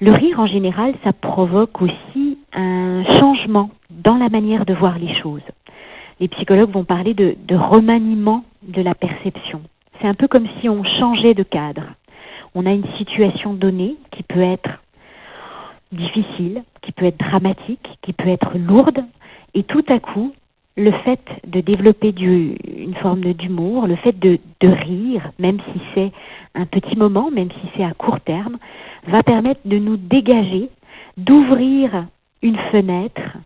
Le rire, en général, ça provoque aussi un changement dans la manière de voir les choses. Les psychologues vont parler de remaniement de la perception. C'est un peu comme si on changeait de cadre. On a une situation donnée qui peut être difficile, qui peut être dramatique, qui peut être lourde, et tout à coup, le fait de développer une forme d'humour, le fait de rire, même si c'est un petit moment, même si c'est à court terme, va permettre de nous dégager, d'ouvrir une fenêtre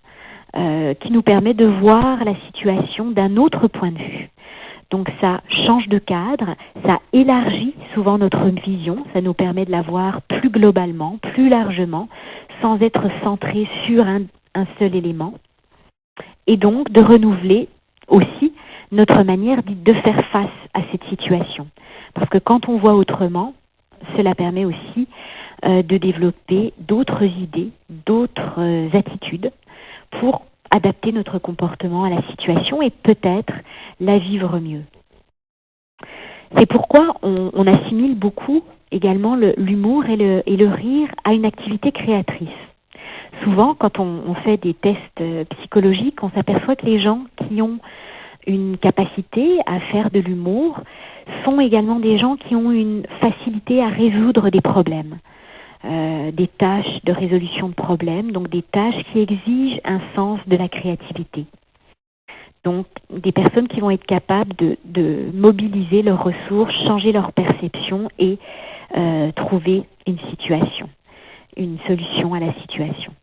qui nous permet de voir la situation d'un autre point de vue. Donc ça change de cadre, ça élargit souvent notre vision, ça nous permet de la voir plus globalement, plus largement, sans être centré sur un seul élément. Et donc de renouveler aussi notre manière de faire face à cette situation. Parce que quand on voit autrement, cela permet aussi de développer d'autres idées, d'autres attitudes pour adapter notre comportement à la situation et peut-être la vivre mieux. C'est pourquoi on assimile beaucoup également l'humour et le rire à une activité créatrice. Souvent, quand on fait des tests psychologiques, on s'aperçoit que les gens qui ont une capacité à faire de l'humour sont également des gens qui ont une facilité à résoudre des problèmes. Des tâches de résolution de problèmes, donc des tâches qui exigent un sens de la créativité. Donc des personnes qui vont être capables de mobiliser leurs ressources, changer leur perception et trouver une solution à la situation.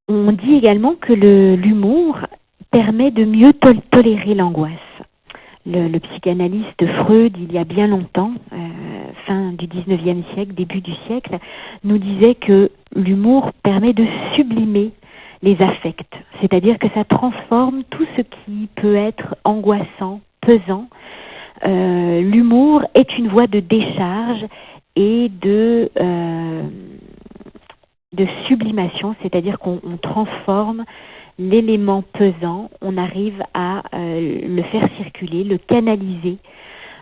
On dit également que l'humour permet de mieux tolérer l'angoisse. Le psychanalyste Freud, il y a bien longtemps, fin du 19e siècle, début du siècle, nous disait que l'humour permet de sublimer les affects, c'est-à-dire que ça transforme tout ce qui peut être angoissant, pesant. L'humour est une voie de décharge et de sublimation, c'est-à-dire qu'on transforme l'élément pesant, on arrive à le faire circuler, le canaliser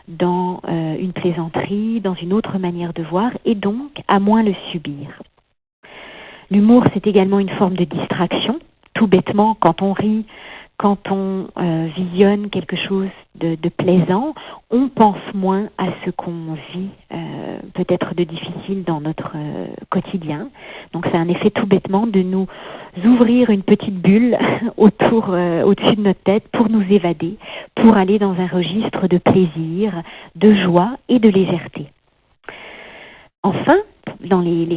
dans une plaisanterie, dans une autre manière de voir, et donc à moins le subir. L'humour, c'est également une forme de distraction. Tout bêtement, quand on rit, quand on visionne quelque chose de plaisant, on pense moins à ce qu'on vit peut-être de difficile dans notre quotidien. Donc c'est un effet tout bêtement de nous ouvrir une petite bulle au-dessus de notre tête pour nous évader, pour aller dans un registre de plaisir, de joie et de légèreté. Enfin, dans les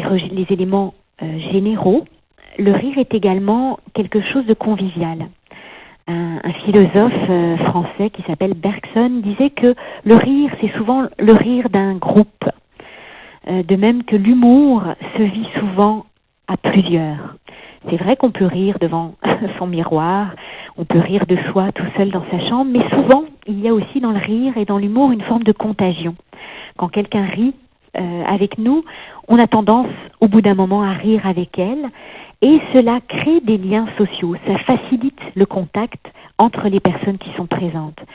éléments généraux, le rire est également quelque chose de convivial. Un philosophe français qui s'appelle Bergson disait que le rire, c'est souvent le rire d'un groupe. De même que l'humour se vit souvent à plusieurs. C'est vrai qu'on peut rire devant son miroir, on peut rire de soi tout seul dans sa chambre, mais souvent, il y a aussi dans le rire et dans l'humour une forme de contagion. Quand quelqu'un rit avec nous, on a tendance au bout d'un moment à rire avec elle et cela crée des liens sociaux, ça facilite le contact entre les personnes qui sont présentes.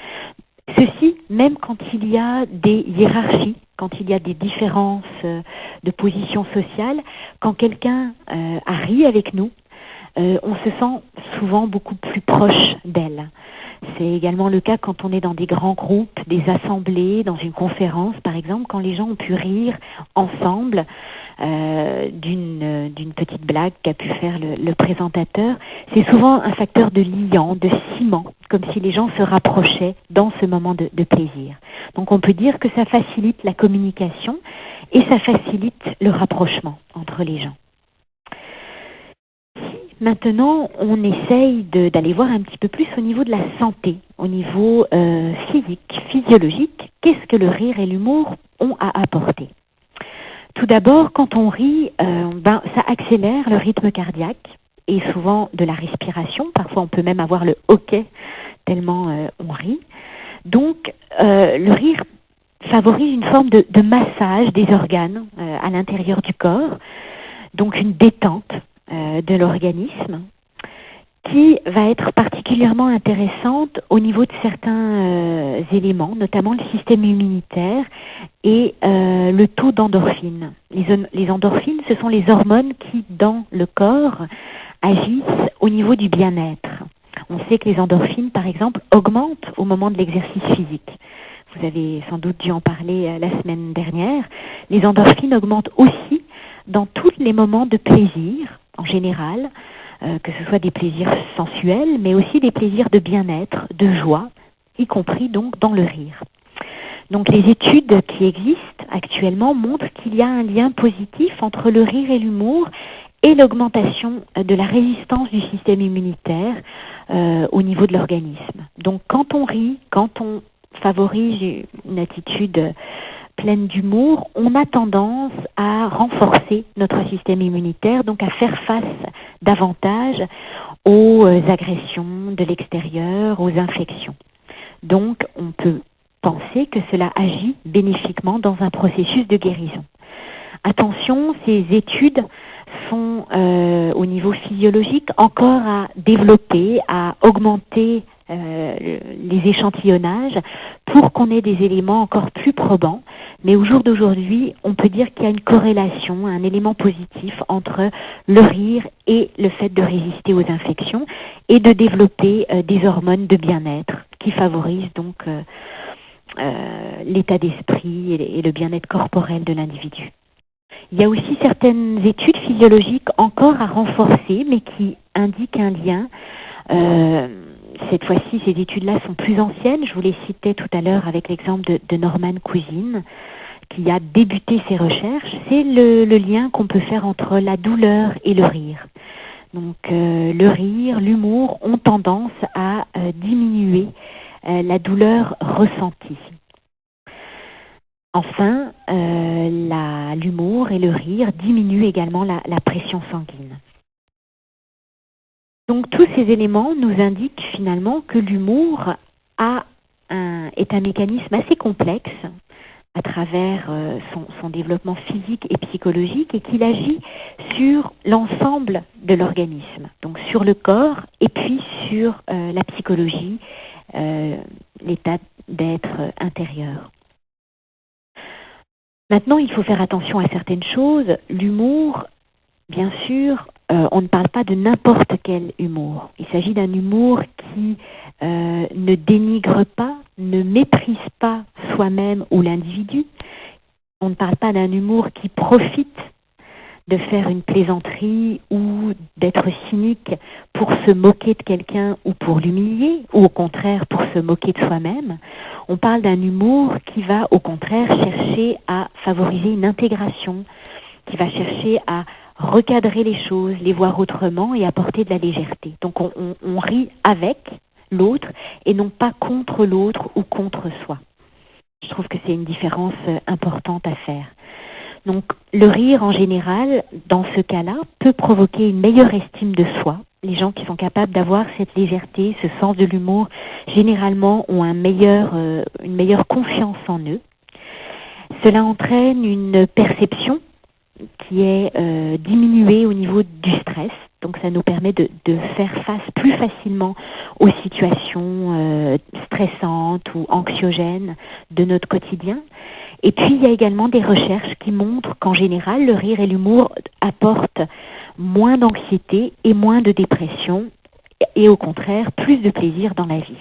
Ceci, même quand il y a des hiérarchies, quand il y a des différences de position sociale, quand quelqu'un a ri avec nous, on se sent souvent beaucoup plus proche d'elle. C'est également le cas quand on est dans des grands groupes, des assemblées, dans une conférence par exemple, quand les gens ont pu rire ensemble d'une petite blague qu'a pu faire le présentateur. C'est souvent un facteur de liant, de ciment, comme si les gens se rapprochaient dans ce moment de plaisir. Donc on peut dire que ça facilite la communication et ça facilite le rapprochement entre les gens. Maintenant, on essaye d'aller voir un petit peu plus au niveau de la santé, au niveau physique, physiologique. Qu'est-ce que le rire et l'humour ont à apporter? Tout d'abord, quand on rit, ça accélère le rythme cardiaque et souvent de la respiration. Parfois, on peut même avoir le hoquet tellement on rit. Donc, le rire favorise une forme de massage des organes à l'intérieur du corps, donc une détente de l'organisme. qui va être particulièrement intéressante au niveau de certains éléments, notamment le système immunitaire et le taux d'endorphines. Les endorphines, ce sont les hormones qui, dans le corps, agissent au niveau du bien-être. On sait que les endorphines, par exemple, augmentent au moment de l'exercice physique. Vous avez sans doute dû en parler la semaine dernière. Les endorphines augmentent aussi dans tous les moments de plaisir, en général, que ce soit des plaisirs sensuels, mais aussi des plaisirs de bien-être, de joie, y compris donc dans le rire. Donc les études qui existent actuellement montrent qu'il y a un lien positif entre le rire et l'humour et l'augmentation de la résistance du système immunitaire au niveau de l'organisme. Donc quand on rit, quand on favorise une attitude pleine d'humour, on a tendance à renforcer notre système immunitaire, donc à faire face davantage aux agressions de l'extérieur, aux infections. Donc on peut penser que cela agit bénéfiquement dans un processus de guérison. Attention, ces études sont au niveau physiologique encore à développer, à augmenter les échantillonnages pour qu'on ait des éléments encore plus probants. Mais au jour d'aujourd'hui, on peut dire qu'il y a une corrélation, un élément positif entre le rire et le fait de résister aux infections et de développer des hormones de bien-être qui favorisent donc l'état d'esprit et le bien-être corporel de l'individu. Il y a aussi certaines études physiologiques encore à renforcer, mais qui indiquent un lien. Cette fois-ci, ces études-là sont plus anciennes. Je vous les citais tout à l'heure avec l'exemple de Norman Cousine, qui a débuté ses recherches. C'est le lien qu'on peut faire entre la douleur et le rire. Donc le rire, l'humour ont tendance à diminuer la douleur ressentie. Enfin, l'humour et le rire diminuent également la pression sanguine. Donc tous ces éléments nous indiquent finalement que l'humour est un mécanisme assez complexe à travers son développement physique et psychologique et qu'il agit sur l'ensemble de l'organisme, donc sur le corps et puis sur la psychologie, l'état d'être intérieur. Maintenant, il faut faire attention à certaines choses. L'humour, bien sûr, on ne parle pas de n'importe quel humour. Il s'agit d'un humour qui ne dénigre pas, ne méprise pas soi-même ou l'individu. On ne parle pas d'un humour qui profite de faire une plaisanterie ou d'être cynique pour se moquer de quelqu'un ou pour l'humilier, ou au contraire pour se moquer de soi-même. On parle d'un humour qui va au contraire chercher à favoriser une intégration, qui va chercher à recadrer les choses, les voir autrement et apporter de la légèreté. Donc on rit avec l'autre et non pas contre l'autre ou contre soi. Je trouve que c'est une différence importante à faire. Donc le rire en général, dans ce cas-là, peut provoquer une meilleure estime de soi. Les gens qui sont capables d'avoir cette légèreté, ce sens de l'humour, généralement ont une meilleure confiance en eux. Cela entraîne une perception qui est diminuée au niveau du stress. Donc ça nous permet de faire face plus facilement aux situations stressantes ou anxiogènes de notre quotidien. Et puis il y a également des recherches qui montrent qu'en général, le rire et l'humour apportent moins d'anxiété et moins de dépression, et au contraire, plus de plaisir dans la vie.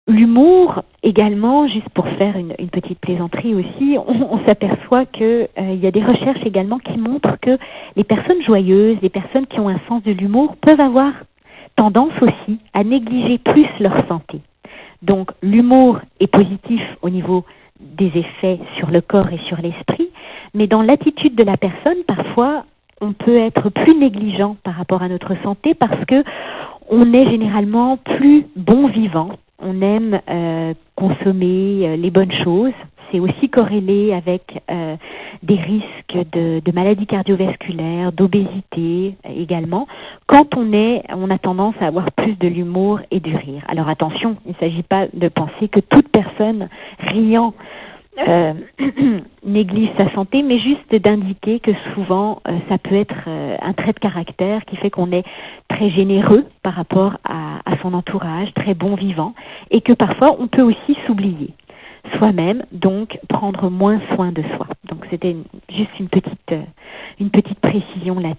L'humour également, juste pour faire une petite plaisanterie aussi, on s'aperçoit qu'il y a des recherches également qui montrent que les personnes joyeuses, les personnes qui ont un sens de l'humour peuvent avoir tendance aussi à négliger plus leur santé. Donc l'humour est positif au niveau des effets sur le corps et sur l'esprit, mais dans l'attitude de la personne, parfois, on peut être plus négligent par rapport à notre santé parce que on est généralement plus bon vivant. On aime consommer les bonnes choses. C'est aussi corrélé avec des risques de maladies cardiovasculaires, d'obésité également, quand on a tendance à avoir plus de l'humour et du rire. Alors attention, il ne s'agit pas de penser que toute personne riant néglige sa santé, mais juste d'indiquer que souvent ça peut être un trait de caractère qui fait qu'on est très généreux par rapport à son entourage, très bon vivant, et que parfois on peut aussi s'oublier soi-même, donc prendre moins soin de soi. Donc c'était juste une petite précision là-dessus.